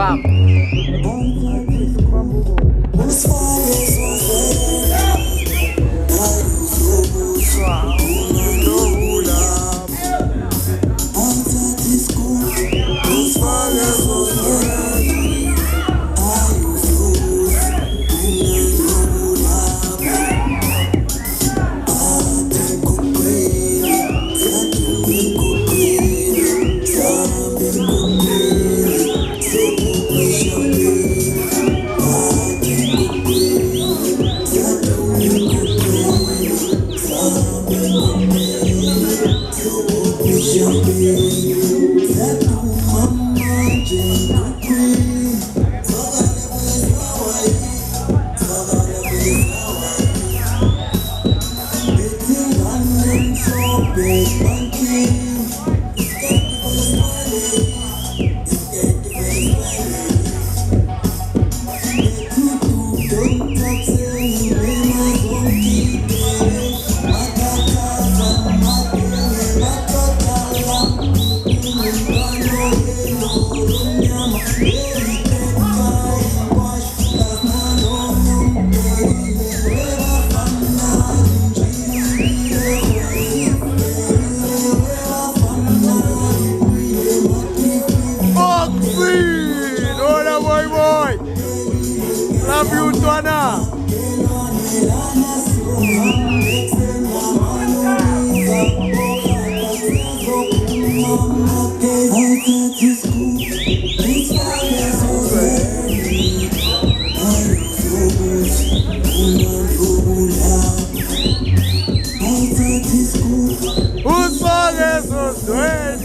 Bam. Hola, boy. Love you, Tuana. Whose song is this?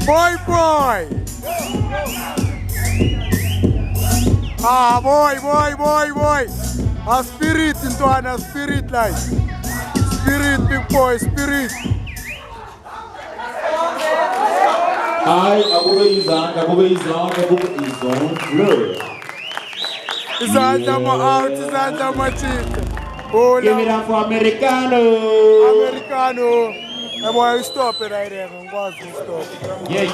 Boy. Ah, boy. A spirit into a spirit like. Spirit, big boy, spirit. Hi, Abuba is on. Izandla out, izandla machita. Give it up for Americano. That boy, stop it right there. I'm going to stop. Yeah.